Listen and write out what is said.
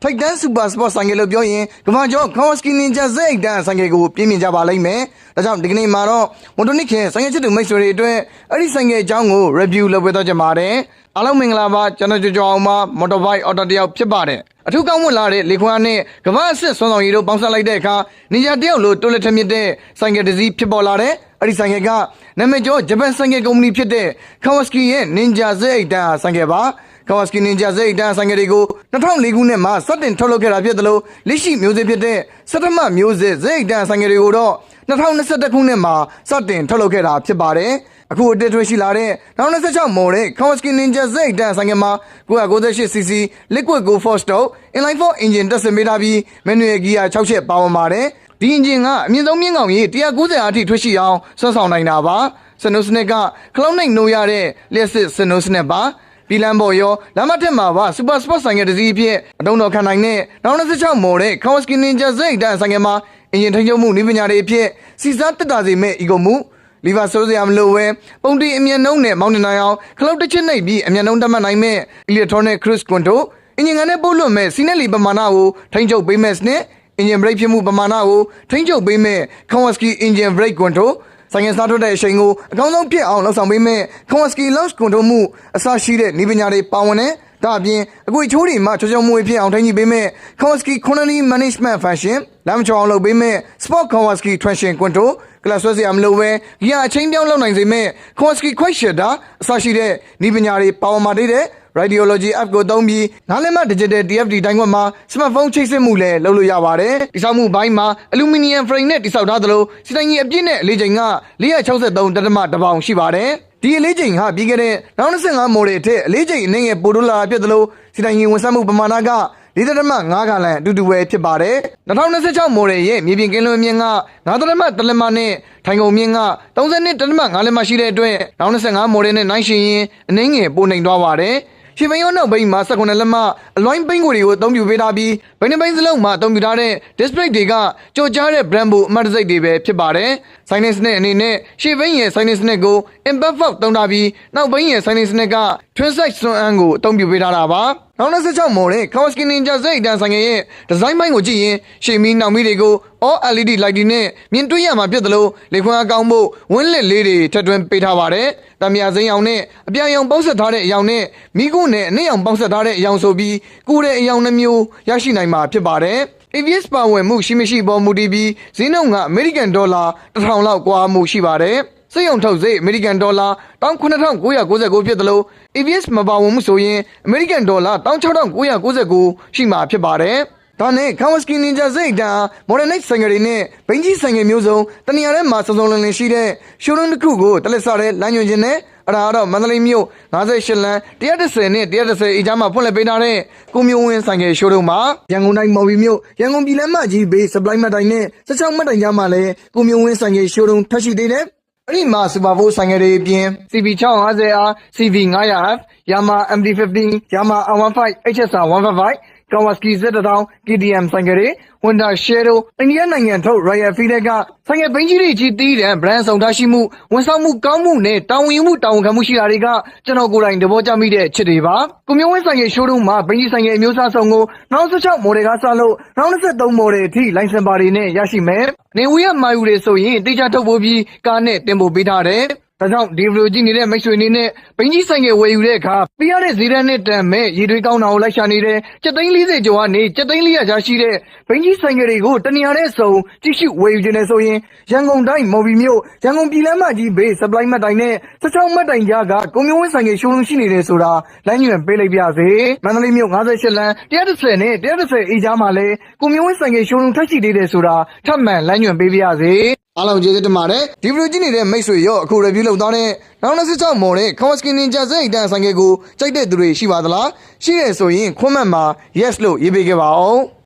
ထိုက်တန်းစူပါစပေါ့ဆိုင်ကယ်လို့ပြောရင်ကမ္ဘာကျော် Kawasaki Ninja Z8 ဆိုင်ကယ်ကိုပြင်းပြကြပါလိမ့်မယ်။ဒါကြောင့်ဒီကနေ့မှာတော့မိုတိုနစ်ခင်ဆိုင်ကယ်ချစ်သူမိတ်ဆွေတွေအတွက်အဲ့ဒီဆိုင်ကယ်အကြောင်းကို review လုပ်ပေးတော့ကြပါတယ်။အားလုံးမင်္ဂလာပါကျွန်တော်ကြောင်အောင်ပါ Motorbike Auto တယောက်ဖြစ်ပါတယ်။အထူးကောင်းမွန်လာတဲ့လေခွာနဲ့ကမ္ဘာအဆင့်စွမ်းဆောင်ရည်တို့ပေါင်းစပ်လိုက်တဲ့အခါ Ninja တယောက်လိုတိုးလက်ထက်မြင့်တဲ့ဆိုင်ကယ်တစ်စီးဖြစ်ပေါ်လာတဲ့အဲ့ဒီဆိုင်ကယ်ကနာမည်ကျော်ဂျပန်ဆိုင်ကယ်ကုမ္ပဏီဖြစ်တဲ့ Kawasaki ရဲ့ Ninja Z8 ဆိုင်ကယ်ပါ။ Kawasaki Ninja Z8 ဆိုင်ကယ်တွေကို2004ခုနှစ်မှာစတင်ထုတ်လုပ်ခဲ့တာဖြစ်တယ်လို့လက်ရှိမျိုးစေ့ဖြစ်တဲ့စတမမျိုးစေ့ Z8 ဆိုင်ကယ်တွေကိုတော့2021ခုနှစ်မှာစတင်ထုတ်လုပ်ခဲ့တာဖြစ်ပါတယ်။အခုအသစ်ထွက်ရှိလာတဲ့2026 model Kawasaki Ninja Z8 ဆိုင်ကယ်မှာ 998cc Liquid Go Force တို့ Inline 4 engine တက်ဆင်ပေးထားပြီး manual gear 6ချက်ပါဝင်ပါတယ်။ဒီ engine ကအမြင့်ဆုံးမြင့်ကောင်းကြီး190အထိထွက်ရှိအောင်ဆွဲဆောင်နိုင်တာပါ။စနိုးစနစ်ကခလုံးနိုင်နိုးရတဲ့လျှက်စစ်စနိုးစနစ်ပါပြည်လမ်းပေါ်ရောလမ်းမထက်မှာပါစူပါစပေါ့ဆိုင်ကယ်တစ်စီးအဖြစ်အတုံးတော်ခံနိုင်တဲ့2016 model Kawasaki Ninja Z8 ဆိုင်ကယ်မှာအင်ဂျင်ထိန်းချုပ်မှုနည်းပညာတွေအဖြစ်စီစားတက်တာစေမဲ့ eco မှုလီဗာဆိုးစရာမလိုပဲပုံတီအမြန်နှုံးနဲ့မောင်းနေနိုင်အောင်ခလုတ်တစ်ချစ်နှိပ်ပြီးအမြန်နှုံးတက်မှတ်နိုင်မဲ့ electronic cruise control အင်ဂျင်ကနေပို့လွှတ်မဲ့စီးနဲ့လီပမာဏကိုထိန်းချုပ်ပေးမဲ့စနစ်အင်ဂျင်ဘရိတ်ဖြစ်မှုပမာဏကိုထိန်းချုပ်ပေးမဲ့ Kawasaki engine brake controlဆိုင်ကယ်စားထွက်တဲ့အချိန်ကိုအကောင်းဆုံးဖြစ်အောင်လုပ်ဆောင်ပေးမဲ့ Kawasaki launch control မှုအစရှိတဲ့နည်းပညာတွေပါဝင်တဲ့ဒါအပြင်အကွေချိုးတွေမှချောချောမွေးဖြစ်အောင်ထိန်းချုပ်ပေးမဲ့ Kawasaki Quality Management Function လမ်းချောင်းလုပ်ပေးမဲ့ Sport Kawasaki Traction Control ကလပ်ဆွဲစရာမလိုပဲဂီယာအချိန်ပြောင်းလုပ်နိုင်စေမဲ့ Kawasaki Quick Shifter အစရှိတဲ့နည်းပညာတွေပါဝင်ပါသေးတယ်Radiology app ကိုသုံးပြီးနားလည်မှ digital TFT တိုင်းခွက်မှာ smartphone ချိတ်ဆက်မှုလည်းလုပ်လို့ရပါတယ်။တိစောက်မှုဘိုင်းမှာ aluminum frame နဲ့တိစောက်ထားသလိုစီတိုင်းကြီးအပြည့်နဲ့အလေးချိန်က463.1ပေါင်ရှိပါတယ်။ဒီအလေးချိန်ဟာပြီးခဲ့တဲ့2025 model အထက်အလေးချိန်အနည်းငယ်ပိုတိုးလာဖြစ်သလိုစီတိုင်းကြီးဝန်ဆက်မှုပမာဏက4.5 ဂါလန်အတူတူပဲဖြစ်ပါတယ်။2026 model ရဲ့မြေပြင်ကင်းလွှင့်မြင့်က9.3 လက်မနဲ့ထိုင်ကုန်မြင့်က32.5 လက်မရှိတဲ့အတွက်2025 model နဲ့နှိုင်းယှဉ်ရင်အနည်းငယ်ပိုနှိမ်သွားပါတယ်။ရှေ့ဘိန်းရောနောက်ဘိန်းမှာ18လက်မအလွိုင်းဘိန်းကိုတွေကိုအသုံးပြုပေးထားပြီးဘိန်းတစ်ဘိန်းစလုံးမှာအသုံးပြုထားတဲ့ display တွေကကြော်ကြားတဲ့ Brembo အမှတ်တံဆိပ်တွေပဲဖြစ်ပါတယ်။ Sinus နဲ့အနေနဲ့ရှေ့ဘိန်းရဲ့ Sinus နဲ့ကို Impact Fork သုံးထားပြီးနောက်ဘိန်းရဲ့ Sinus နဲ့က Twin Side စွမ်းအင်ကိုအသုံးပြုပေးထားတာပါ။2016 model Kawasaki Ninja Z8 ဆိုင်ကယ်ရဲ့ဒီဇိုင်းပိုင်းကိုကြည့်ရင်ရှေ့မီးနောက်မီးတွေကို all LED light တွေနဲ့မြင်တွေ့ရမှာဖြစ်သလိုလေခွမ်းအကောင်းဖို့ဝင်းလက်လေးတွေထပ်တွင်းပေးထားပါတယ်။တံမြာစိမ်းအောင်နဲ့အပြာရောင်ပေါက်ဆက်ထားတဲ့အရောင်နဲ့မိကုနဲ့အနည်းအောင်ပေါက်ဆက်ထားတဲ့အရောင်ဆိုပြီးကိုယ်တဲ့အရောင်နှမျိုးရရှိနိုင်မှာဖြစ်ပါတယ်။ ABS ပါဝင်မှုရှိမရှိပေါ်မူတည်ပြီးဈေးနှုန်းက American Dollar 1000လောက်ကွာမှုရှိပါတယ်။စိတ်ုံထုတ်စိတ် American Dollar 18999ဖြစ်သလို ABS မပါဝင်မှုဆိုရင် American Dollar 16999ရှိမှာဖြစ်ပါတယ်။ဒါနဲ့ Kawasaki Ninja Z8 Model X ဆိုင်ကယ်တွေနဲ့ဘိန်းကြီးဆိုင်ကယ်မျိုးစုံတနေရာထဲမှာစုံစုံလင်လင်ရှိတဲ့ showroom တစ်ခုကိုတလက်စားတဲ့လမ်းညွှန်ခြင်းနဲ့အဲ့ဒါတော့မန္တလေးမြို့58လမ်း110နဲ့110အကြားမှာဖွင့်လှစ်ပေးထားတဲ့ကိုမျိုးဝင်းဆိုင်ကယ် showroom မှာရန်ကုန်တိုင်းမော်ဘီမြို့ရန်ကုန်ပြည်လမ်းမကြီးဘေး supply မှတ်တိုင်နဲ့16မှတ်တိုင်ကြားမှာလည်းကိုမျိုးဝင်းဆိုင်ကယ် showroom ထပ်ရှိသေးတယ်အဲ့ဒီမှာ Super 4ဆိုင်ကယ်တွေအပြင် CB650R CB900F Yamaha MT-15 Yamaha R15 HSR 155 Kawasaki Z1000 KTM ဆိုင်ကယ်တွေ Honda Shadow အိန္ဒိယနိုင်ငံထုတ် Royal Enfield ကဆိုင်ကယ်ဘိန်းကြီးတွေကြီးတီးတဲ့ brand ဆောင်ထားရှိမှုဝန်ဆောင်မှုကောင်းမှုနဲ့တာဝန်ယူမှုတာဝန်ခံမှုရှိတာတွေကကျွန်တော်ကိုယ်တိုင်သဘောကျမိတဲ့အချက်တွေပါကိုမျိုးဝင်းဆိုင်ကယ် showroom မှာဘိန်းကြီးဆိုင်ကယ်အမျိုးအစားစုံကို2016 model ကစလို့2023 model အထိ license ပါတွေနဲ့ရရှိမယ်နေဝီရမာယူတွေဆိုရင်တိကျထုတ်ပို့ပြီးကားနဲ့တင်ပို့ပေးထားတယ်ဒါကြောင့်ဒီဗီဒီယိုကြည့်နေတဲ့မိတ်ဆွေအနေနဲ့ဘိန်းကြီးဆိုင်ကယ်ဝယ်ယူတဲ့အခါပြရတဲ့ဈေးတန်းနဲ့တန်မဲ့ရေတွေးကောင်းတာကိုလိုက်ရှာနေတယ်740ကျော်ကနေ740ကြားရှိတဲ့ဘိန်းကြီးဆိုင်ကယ်တွေကိုတနေရာနဲ့စုံကြည့်ရှုဝယ်ယူခြင်းနဲ့ဆိုရင်ရန်ကုန်တိုင်းမော်ဘီမြို့ရန်ကုန်ပြည်လမ်းမကြီးဘေး supply မှတ်တိုင်နဲ့16မှတ်တိုင်ကြားကကိုမျိုးဝင်းဆိုင်ကယ် showroom ရှိနေတယ်ဆိုတာလမ်းညွှန်ပေးလိုက်ပါစေမန္တလေးမြို့58လမ်း110နဲ့110အေးကြားမှာလည်းကိုမျိုးဝင်းဆိုင်ကယ် showroom ထပ်ရှိသေးတယ်ဆိုတာထပ်မံလမ်းညွှန်ပေးပါစေအားလုံးကျေးဇူးတင်ပါတယ်ဒီဗီဒီယိုကြည့်နေတဲ့မိတ်ဆွေရောအခု review လုပ်သွားတဲ့2016 model Kawasaki Ninja Z8 ဆိုင်ကယ်ကိုကြိုက်တဲ့သူတွေရှိပါသလားရှိရဆိုရင် comment မှာ yes လို့ရေးပေးခဲ့ပါဦး